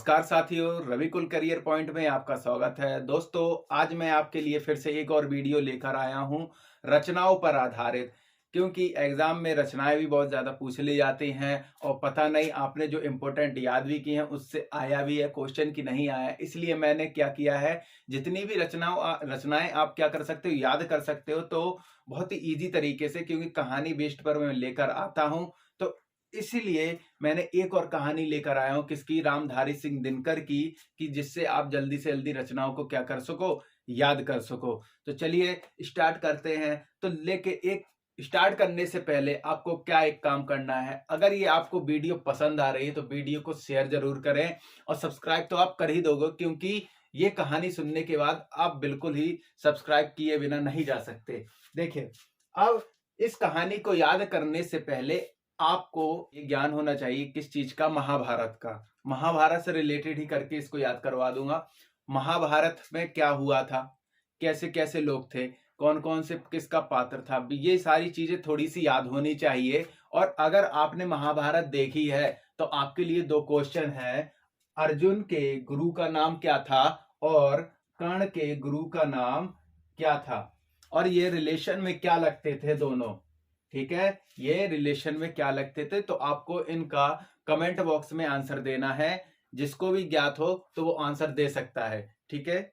नमस्कार साथियों, रविकुल career point में आपका स्वागत है। दोस्तों, आज मैं आपके लिए फिर से एक और वीडियो लेकर आया हूं रचनाओं पर आधारित। क्योंकि एग्जाम में रचनाएं भी बहुत ज़्यादा पूछ ली जाती हैं और पता नहीं आपने जो इम्पोर्टेंट याद भी की हैं उससे आया भी है क्वेश्चन कि नहीं आया। इसलिए मैंने क्या किया है, जितनी भी रचनाएं आप क्या कर सकते हो, याद कर सकते हो, तो बहुत ही ईजी तरीके से, क्योंकि कहानी बेस्ड पर मैं लेकर आता हूँ। तो इसीलिए मैंने एक और कहानी लेकर आया हूं, किसकी, रामधारी सिंह दिनकर की, कि जिससे आप जल्दी से जल्दी रचनाओं को क्या कर सको, याद कर सको। तो चलिए स्टार्ट करते हैं। तो लेके एक स्टार्ट करने से पहले आपको क्या एक काम करना है, अगर ये आपको वीडियो पसंद आ रही है तो वीडियो को शेयर जरूर करें और सब्सक्राइब तो आप कर ही दोगे, क्योंकि ये कहानी सुनने के बाद आप बिल्कुल ही सब्सक्राइब किए बिना नहीं जा सकते। देखिए, अब इस कहानी को याद करने से पहले आपको ये ज्ञान होना चाहिए किस चीज का, महाभारत का। महाभारत से रिलेटेड ही करके इसको याद करवा दूंगा। महाभारत में क्या हुआ था, कैसे कैसे लोग थे, कौन कौन से किसका पात्र था, ये सारी चीजें थोड़ी सी याद होनी चाहिए। और अगर आपने महाभारत देखी है तो आपके लिए दो क्वेश्चन है। अर्जुन के गुरु का नाम क्या था और कर्ण के गुरु का नाम क्या था, और ये रिलेशन में क्या लगते थे दोनों। ठीक है, ये रिलेशन में क्या लगते थे, तो आपको इनका कमेंट बॉक्स में आंसर देना है। जिसको भी ज्ञात हो तो वो आंसर दे सकता है। ठीक है,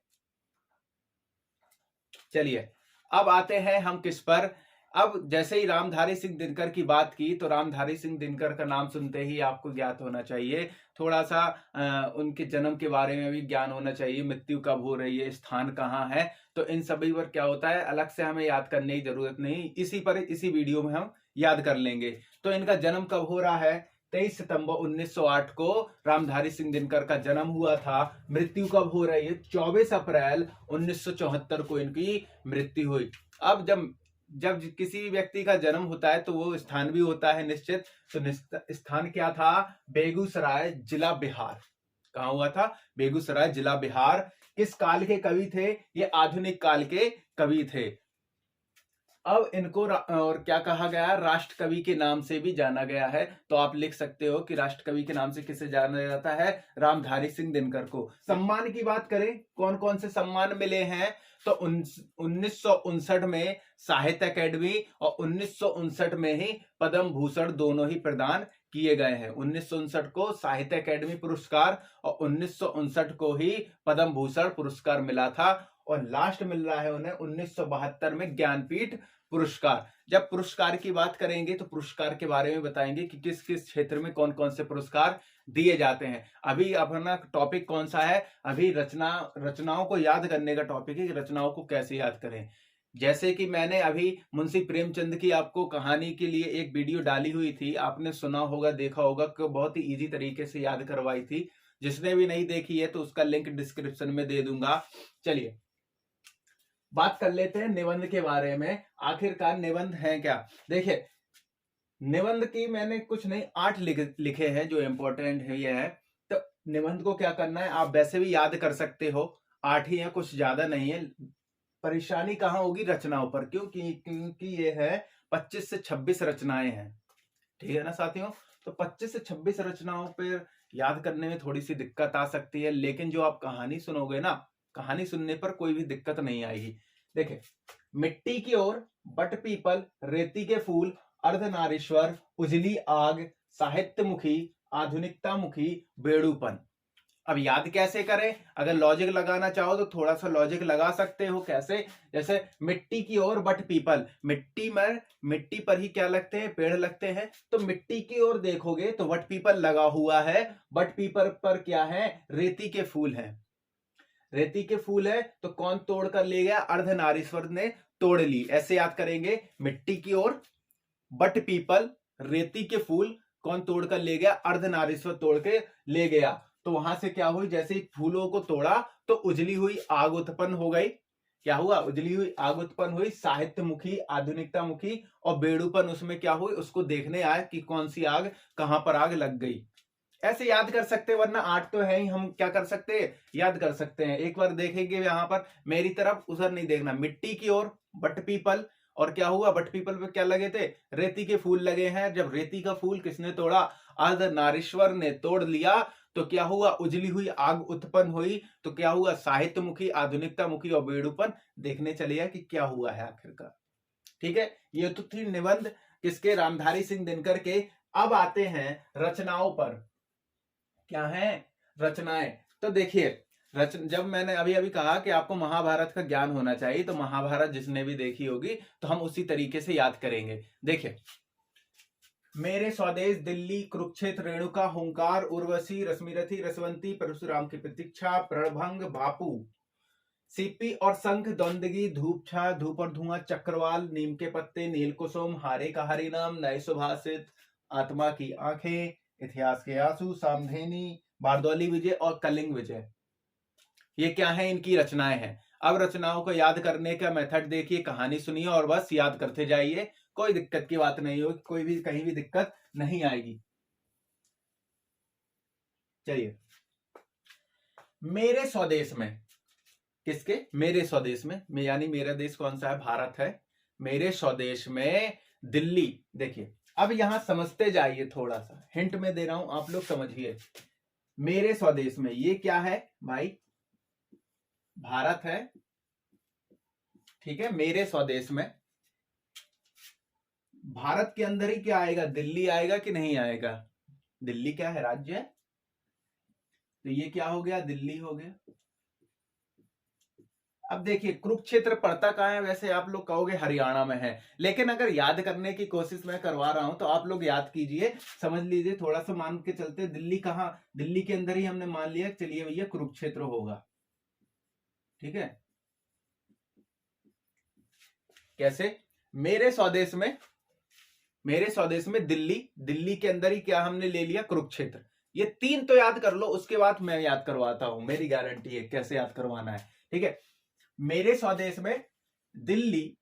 चलिए अब आते हैं हम किस पर। अब जैसे ही रामधारी सिंह दिनकर की बात की, तो रामधारी सिंह दिनकर का नाम सुनते ही आपको ज्ञात होना चाहिए, थोड़ा सा उनके जन्म के बारे में भी ज्ञान होना चाहिए, मृत्यु कब हो रही है, स्थान कहाँ है। तो इन सभी पर क्या होता है, अलग से हमें याद करने की जरूरत नहीं, इसी वीडियो में हम याद कर लेंगे। तो इनका जन्म कब हो रहा है, 23 सितंबर 1908 को रामधारी सिंह दिनकर का जन्म हुआ था। मृत्यु कब हो रही है, 24 अप्रैल 1974 को इनकी मृत्यु हुई। अब जब जब किसी भी व्यक्ति का जन्म होता है तो वो स्थान भी होता है निश्चित। तो स्थान क्या था, बेगूसराय जिला बिहार। कहाँ हुआ था, बेगूसराय जिला बिहार। किस काल के कवि थे, ये आधुनिक काल के कवि थे। अब इनको और क्या कहा गया, राष्ट्र कवि के नाम से भी जाना गया है। तो आप लिख सकते हो कि राष्ट्र कवि के नाम से किसे जाना जाता है, रामधारी सिंह दिनकर को। सम्मान की बात करें, कौन कौन से सम्मान मिले हैं, तो 1959 में साहित्य अकेडमी और 1959 में ही पद्म भूषण दोनों ही प्रदान किए गए हैं। 1959 को साहित्य अकेडमी पुरस्कार और 1959 को ही पद्म भूषण पुरस्कार मिला था। और लास्ट मिल रहा है उन्हें 1972 में ज्ञानपीठ पुरस्कार। जब पुरस्कार की बात करेंगे तो पुरस्कार के बारे में बताएंगे कि किस किस क्षेत्र में कौन कौन से पुरस्कार दिए जाते हैं। अभी अपना टॉपिक कौन सा है, अभी रचनाओं को याद करने का टॉपिक है कि रचनाओं को कैसे याद करें। जैसे कि मैंने अभी मुंशी प्रेमचंद की आपको कहानी के लिए एक वीडियो डाली हुई थी, आपने सुना होगा, देखा होगा, कि बहुत ही इजी तरीके से याद करवाई थी। जिसने भी नहीं देखी है तो उसका लिंक डिस्क्रिप्शन में दे दूंगा। चलिए बात कर लेते हैं निबंध के बारे में। आखिरकार निबंध है क्या, देखिए निबंध की मैंने कुछ नहीं 8 लिखे हैं जो इंपॉर्टेंट है ये है। तो निबंध को क्या करना है, आप वैसे भी याद कर सकते हो, 8 ही है, कुछ ज्यादा नहीं है। परेशानी कहाँ होगी, रचनाओं पर, क्योंकि ये है 25 से 26 रचनाएं हैं। ठीक है ना साथियों, तो 25 से 26 रचनाओं पर याद करने में थोड़ी सी दिक्कत आ सकती है, लेकिन जो आप कहानी सुनोगे ना, कहानी सुनने पर कोई भी दिक्कत नहीं आएगी। देखिए, मिट्टी की ओर, बट पीपल, रेती के फूल, अर्धनारीश्वर, उजली आग, साहित्य मुखी, आधुनिकता मुखी, बेड़ूपन। अब याद कैसे करें, अगर लॉजिक लगाना चाहो तो थोड़ा सा लॉजिक लगा सकते हो। कैसे, जैसे मिट्टी की ओर बट पीपल, मिट्टी पर ही क्या लगते हैं, पेड़ लगते हैं। तो मिट्टी की ओर देखोगे तो वट पीपल लगा हुआ है, बट पीपल पर क्या है, रेती के फूल हैं। रेती के फूल है तो कौन तोड़ कर ले गया, अर्धनारीश्वर ने तोड़ ली। ऐसे याद करेंगे, मिट्टी की ओर, बट पीपल, रेती के फूल, कौन तोड़ कर ले गया, अर्धनारीश्वर तोड़ के ले गया। तो वहां से क्या हुई, जैसे ही फूलों को तोड़ा तो उजली हुई आग उत्पन्न हो गई। क्या हुआ, उजली हुई आग उत्पन्न हुई, साहित्य मुखी, आधुनिकता मुखी, और बेड़ूपन उसमें क्या हुई, उसको देखने आया कि कौन सी आग, कहां पर आग लग गई। ऐसे याद कर सकते हैं, वरना 8 तो है ही, हम क्या कर सकते हैं, याद कर सकते हैं। एक बार देखेंगे यहां पर, मेरी तरफ उधर नहीं देखना, मिट्टी की ओर बट पीपल, और क्या हुआ, बट पीपल पे क्या लगे थे, रेती के फूल लगे हैं। जब रेती का फूल किसने तोड़ा, अर्धनारीश्वर ने तोड़ लिया, तो क्या हुआ, उजली हुई आग उत्पन्न हुई, तो क्या हुआ, साहित्य मुखी, आधुनिकता मुखी और बेड़ूपन देखने चलिए कि क्या हुआ है आखिरकार। ठीक है, ये तो थी निबंध किसके, रामधारी सिंह दिनकर के। अब आते हैं रचनाओं पर। क्या है, रचनाएं। तो देखिए जब मैंने अभी अभी कहा कि आपको महाभारत का ज्ञान होना चाहिए, तो महाभारत जिसने भी देखी होगी तो हम उसी तरीके से याद करेंगे। देखिए, मेरे स्वदेश दिल्ली, कुरुक्षेत्र, रेणुका, हुंकार, उर्वशी, रश्मिरथी, रसवंती, परशुराम की प्रतीक्षा, प्रणभंग, बापू, सीपी और शंख, द्वंदगी, धूपछा, धूप और धुआं, चक्रवाल, नीम के पत्ते, नीलकुसुम, हारे का हरिनाम, नए सुभाषित, आत्मा की आंखें, इतिहास के आंसू, सामधेनी, बारदौली विजय और कलिंग विजय। ये क्या है, इनकी रचनाएं हैं। अब रचनाओं को याद करने का मेथड देखिए, कहानी सुनिए और बस याद करते जाइए, कोई दिक्कत की बात नहीं होगी, कोई भी कहीं भी दिक्कत नहीं आएगी। चलिए, मेरे स्वदेश में, किसके, मेरे स्वदेश में, यानी मेरा देश कौन सा है, भारत है। मेरे स्वदेश में दिल्ली। देखिए, अब यहां समझते जाइए, थोड़ा सा हिंट में दे रहा हूं, आप लोग समझिए। मेरे स्वदेश में ये क्या है भाई, भारत है। ठीक है, मेरे स्वदेश में भारत के अंदर ही क्या आएगा, दिल्ली आएगा कि नहीं आएगा, दिल्ली क्या है, राज्य है, तो ये क्या हो गया, दिल्ली हो गया। अब देखिए, कुरुक्षेत्र पड़ता कहां है, वैसे आप लोग कहोगे हरियाणा में है, लेकिन अगर याद करने की कोशिश मैं करवा रहा हूं तो आप लोग याद कीजिए, समझ लीजिए, थोड़ा सा मान के चलते, दिल्ली कहां, दिल्ली के अंदर ही हमने मान लिया, चलिए भैया कुरुक्षेत्र होगा। ठीक है, कैसे, मेरे स्वदेश में, मेरे स्वदेश में दिल्ली, दिल्ली के अंदर ही क्या हमने ले लिया, कुरुक्षेत्र। ये तीन तो याद कर लो, उसके बाद मैं याद करवाता हूं, मेरी गारंटी है कैसे याद करवाना है। ठीक है, मेरे स्वदेश में दिल्ली,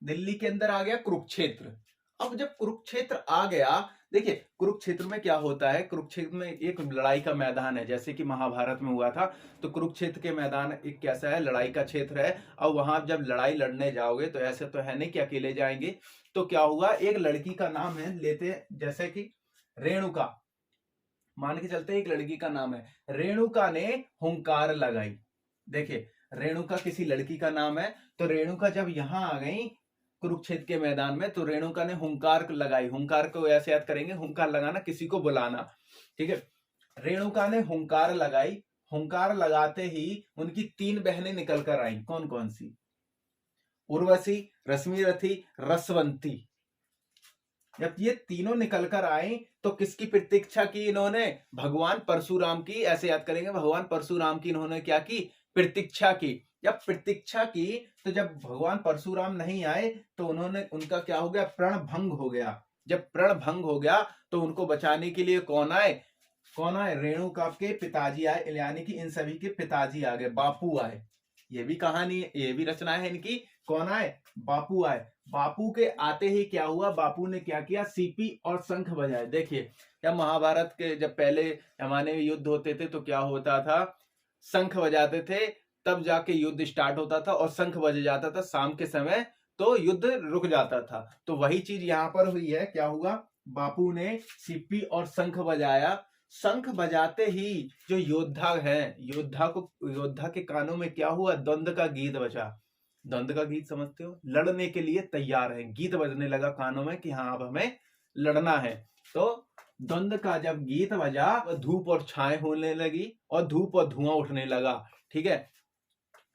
दिल्ली के अंदर आ गया कुरुक्षेत्र। अब जब कुरुक्षेत्र आ गया, देखिए कुरुक्षेत्र में क्या होता है, कुरुक्षेत्र में एक लड़ाई का मैदान है, जैसे कि महाभारत में हुआ था, तो कुरुक्षेत्र के मैदान एक कैसा है, लड़ाई का क्षेत्र है। और वहां जब लड़ाई लड़ने जाओगे तो ऐसे तो है नहीं कि अकेले जाएंगे, तो क्या हुआ, एक लड़की का नाम है लेते, जैसे कि रेणुका, मान के चलते एक लड़की का नाम है, रेणुका ने हुंकार लगाई। देखिए, रेणुका किसी लड़की का नाम है, तो रेणुका जब यहां आ गई कुरुक्षेत्र के मैदान में, तो रेणुका ने हुंकार लगाई। हुंकार को ऐसे याद करेंगे, हुंकार लगाना, किसी को बुलाना। ठीक है, रेणुका ने हुंकार लगाई, हुंकार लगाते ही उनकी तीन बहनें निकल कर आई, कौन कौन सी, उर्वशी, रश्मिरथी, रसवंती। जब ये तीनों निकलकर आए तो किसकी प्रतीक्षा की इन्होंने, भगवान परशुराम की, ऐसे याद करेंगे, भगवान परशुराम की इन्होंने क्या की, प्रतीक्षा की। जब प्रतीक्षा की तो जब भगवान परशुराम नहीं आए तो उन्होंने, उनका क्या हो गया, प्रण भंग हो गया। जब प्रण भंग हो गया तो उनको बचाने के लिए कौन आए, कौन आए, रेणुका के पिताजी आए, यानी कि इन सभी के पिताजी आ गए, बापू आए। ये भी कहानी, ये भी रचना है इनकी, कौन आए, बापू आए। बापू के आते ही क्या हुआ, बापू ने क्या किया, सीपी और शंख बजाए। देखिए, जब महाभारत के, जब पहले जमाने में युद्ध होते थे तो क्या होता था, शंख बजाते थे, तब जाके युद्ध स्टार्ट होता था, और शंख बज जाता था शाम के समय तो युद्ध रुक जाता था। तो वही चीज यहां पर हुई है, क्या हुआ, बापू ने सीपी और शंख बजाया। शंख बजाते ही जो योद्धा है, योद्धा के कानों में क्या हुआ, द्वंद्व का गीत बजा। द्वंद्व का गीत समझते हो, लड़ने के लिए तैयार है, गीत बजने लगा कानों में कि हाँ अब हमें लड़ना है। तो द्वंद्व का जब गीत बजा, धूप और छाए होने लगी और धूप और धुआं उठने लगा। ठीक है,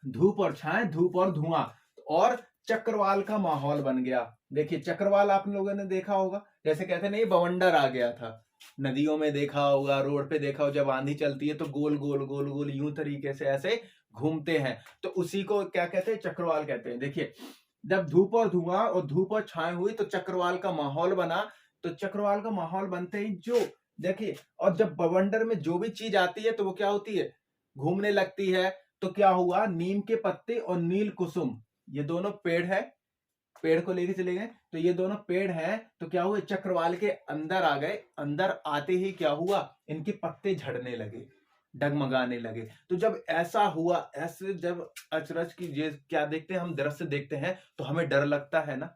धूप और छाए, धूप और धुआं, और चक्रवाल का माहौल बन गया। देखिए, चक्रवाल आप लोगों ने देखा होगा, जैसे कहते नहीं, बवंडर आ गया था, नदियों में देखा होगा, रोड पे देखा होगा, जब आंधी चलती है तो गोल गोल गोल गोल यूं तरीके से ऐसे घूमते हैं, तो उसी को क्या कहते हैं, चक्रवाल कहते हैं। देखिए, जब धूप और धुआं और धूप और छाए हुई तो चक्रवाल का माहौल बना। तो चक्रवाल का माहौल बनते ही जो, देखिए, और जब बवंडर में जो भी चीज आती है तो वो क्या होती है, घूमने लगती है। तो क्या हुआ, नीम के पत्ते और नील कुसुम, ये दोनों पेड़ है, पेड़ को लेके चले गए, तो ये दोनों पेड़ हैं, तो क्या हुआ, चक्रवाल के अंदर आ गए। अंदर आते ही क्या हुआ, इनके पत्ते झड़ने लगे, डगमगाने लगे। तो जब ऐसा हुआ, ऐसे जब अचरज की क्या देखते हैं हम, दृश्य देखते हैं तो हमें डर लगता है ना,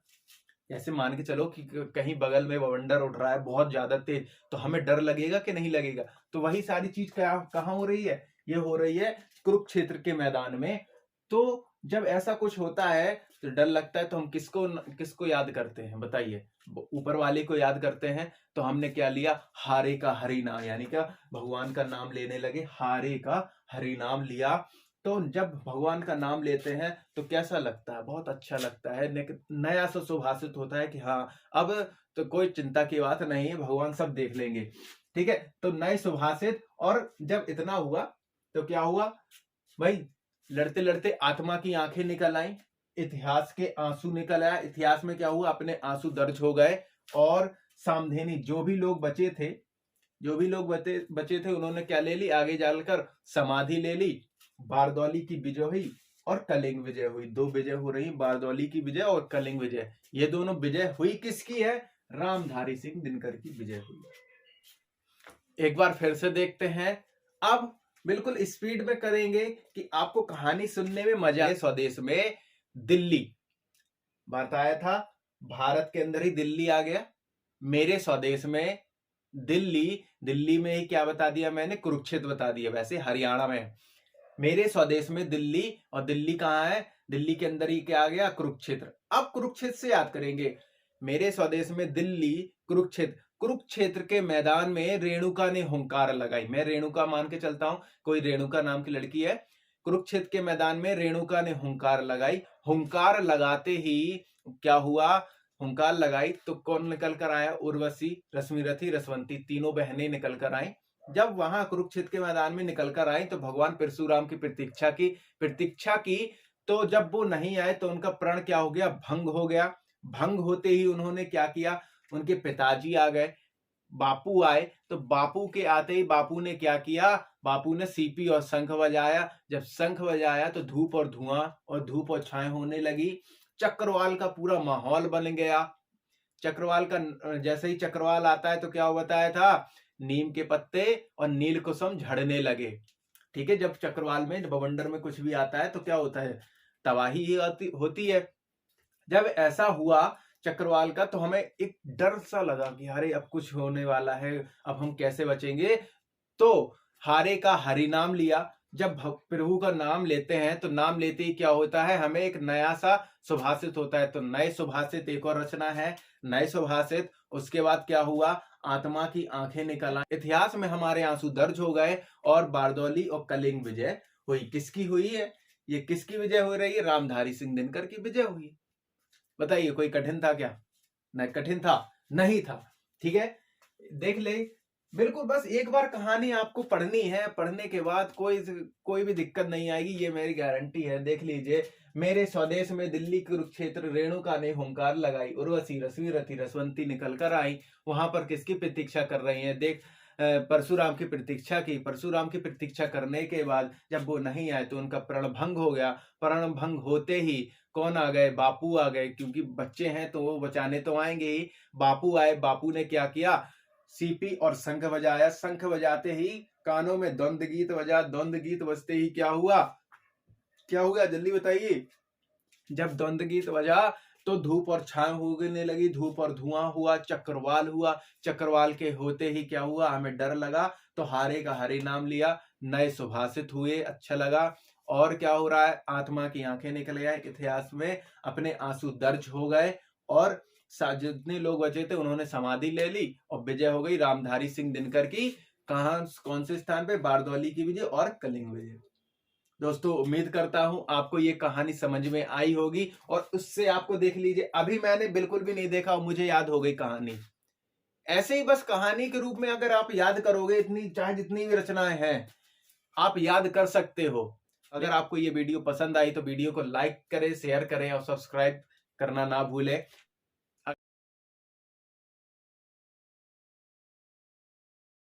जैसे मान के चलो कि कहीं बगल में बवंडर उड़ रहा है बहुत ज्यादा तेज, तो हमें डर लगेगा कि नहीं लगेगा? तो वही सारी चीज कहाँ हो रही है? ये हो रही है कुरुक्षेत्र के मैदान में। तो जब ऐसा कुछ होता है तो डर लगता है, तो हम किसको किसको याद करते हैं बताइए? ऊपर वाले को याद करते हैं। तो हमने क्या लिया? हारे का हरि नाम, यानी क्या भगवान का नाम लेने लगे, हारे का हरि नाम लिया। तो जब भगवान का नाम लेते हैं तो कैसा लगता है? बहुत अच्छा लगता है, नया सा सुभाषित होता है कि हाँ, अब तो कोई चिंता की बात नहीं है, भगवान सब देख लेंगे। ठीक है, तो नए सुभाषित। और जब इतना हुआ तो क्या हुआ भाई? लड़ते लड़ते आत्मा की आंखें निकल आई, इतिहास के आंसू निकल आया। इतिहास में क्या हुआ? अपने आंसू दर्ज हो गए। और सामधेनी जो भी लोग बचे थे, बचे थे, उन्होंने क्या ले ली? आगे जाकर समाधि ले ली। बारदौली की विजय हुई और कलिंग विजय हुई। दो विजय हो रही, बारदौली की विजय और कलिंग विजय। ये दोनों विजय हुई किसकी है? रामधारी सिंह दिनकर की विजय हुई। एक बार फिर से देखते हैं, अब बिल्कुल स्पीड में करेंगे कि आपको कहानी सुनने में मजा आए। स्वदेश में दिल्ली बताया था, भारत के अंदर ही दिल्ली आ गया। मेरे स्वदेश में दिल्ली, दिल्ली में ही क्या बता दिया मैंने? कुरुक्षेत्र बता दिया। वैसे हरियाणा में मेरे स्वदेश में दिल्ली, और दिल्ली कहाँ है? दिल्ली के अंदर ही क्या आ गया? कुरुक्षेत्र। अब कुरुक्षेत्र से याद करेंगे, मेरे स्वदेश में दिल्ली, कुरुक्षेत्र। कुरुक्षेत्र के मैदान में रेणुका ने हुंकार लगाई। मैं रेणुका मान के चलता हूं, कोई रेणुका नाम की लड़की है। कुरुक्षेत्र के मैदान में रेणुका ने हुंकार लगाई। हुंकार लगाते ही क्या हुआ? हुंकार लगाई तो कौन निकल कर आया? उर्वशी, रश्मिरथी, रसवंती, तीनों बहनें निकल कर आई। जब वहां कुरुक्षेत्र के मैदान में निकल कर आई तो भगवान परशुराम की प्रतीक्षा की। तो जब वो नहीं आए तो उनका प्रण क्या हो गया? भंग हो गया। भंग होते ही उन्होंने क्या किया? उनके पिताजी आ गए, बापू आए। तो बापू के आते ही बापू ने क्या किया? बापू ने सीपी और शंख बजाया। जब शंख बजाया तो धूप और धुआं और धूप और छाए होने लगी। चक्रवाल का पूरा माहौल बन गया। चक्रवाल का जैसे ही चक्रवाल आता है तो क्या बताया था? नीम के पत्ते और नील कुसुम झड़ने लगे। ठीक है, जब चक्रवाल में, बवंडर में कुछ भी आता है तो क्या होता है? तबाही ही होती है। जब ऐसा हुआ चक्रवाल का, तो हमें एक डर सा लगा कि अरे अब कुछ होने वाला है, अब हम कैसे बचेंगे? तो हारे का हरि नाम लिया। जब प्रभु का नाम लेते हैं तो नाम लेते ही क्या होता है? हमें एक नया सा सुभाषित होता है। तो नए सुभाषित एक और रचना है, नए सुभाषित। उसके बाद क्या हुआ? आत्मा की आंखें निकल आई। इतिहास में हमारे आंसू दर्ज हो गए और बारदौली और कलिंग विजय हुई। किसकी हुई है? ये किसकी विजय हो रही है? रामधारी सिंह दिनकर की विजय हुई। बताइए, कोई कठिन था क्या? नहीं कठिन था, नहीं था। ठीक है, देख ले, बिल्कुल बस एक बार कहानी आपको पढ़नी है, पढ़ने के बाद कोई भी दिक्कत नहीं आएगी, ये मेरी गारंटी है। देख लीजिए, मेरे स्वदेश में दिल्ली कुरुक्षेत्र रेणुका ने हुंकार लगाई, उर्वशी, रश्मिरथी, रसवंती निकल कर आई। वहां पर किसकी प्रतीक्षा कर रही हैं? देख, परशुराम की प्रतीक्षा की। परशुराम की प्रतीक्षा करने के बाद जब वो नहीं आए तो उनका प्रण भंग हो गया। प्रण भंग होते ही कौन आ गए? बापू आ गए, क्योंकि बच्चे हैं तो वो बचाने तो आएंगे ही। बापू आए, बापू ने क्या किया? सीपी और शंख बजाया। शंख बजाते ही कानों में द्वंद गीत बजा। द्वंद गीत बजते ही क्या हुआ? क्या हुआ जल्दी बताइए? जब द्वंद गीत बजा तो धूप और छाया होने लगी, धूप और धुआं हुआ, चक्रवाल हुआ। चक्रवाल के होते ही क्या हुआ? हमें डर लगा, तो हारे का हरि नाम लिया, नए सुभाषित हुए, अच्छा लगा। और क्या हो रहा है? आत्मा की आंखें निकल गए, इतिहास में अपने आंसू दर्ज हो गए। और जितने लोग बचे थे उन्होंने समाधि ले ली और विजय हो गई रामधारी सिंह दिनकर की। कहां, कौन से स्थान पे? बारदौली की विजय और कलिंग विजय। दोस्तों, उम्मीद करता हूं आपको ये कहानी समझ में आई होगी। और उससे आपको, देख लीजिए, अभी मैंने बिल्कुल भी नहीं देखा, मुझे याद हो गई कहानी। ऐसे ही बस कहानी के रूप में अगर आप याद करोगे, इतनी चाहे जितनी भी रचनाएं हैं आप याद कर सकते हो। अगर आपको ये वीडियो पसंद आई तो वीडियो को लाइक करें, शेयर करें और सब्सक्राइब करना ना भूलें।